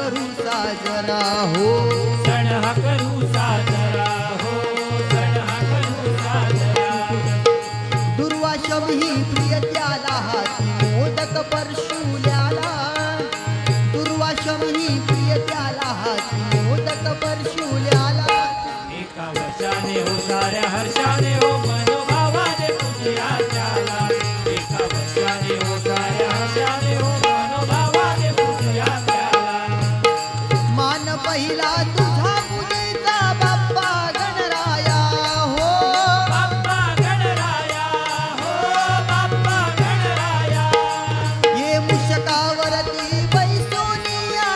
करू साजरा हो, सण हा करू साजरा हो, सण हा करू साजरा. दुर्वाशम ही प्रिय त्याला हाती मोदक परशुल्याला, दुर्वाशम ही प्रिय त्याला हाती मोदक परशुल्याला. एका वर्षाने हो साऱ्या हर्षाने हो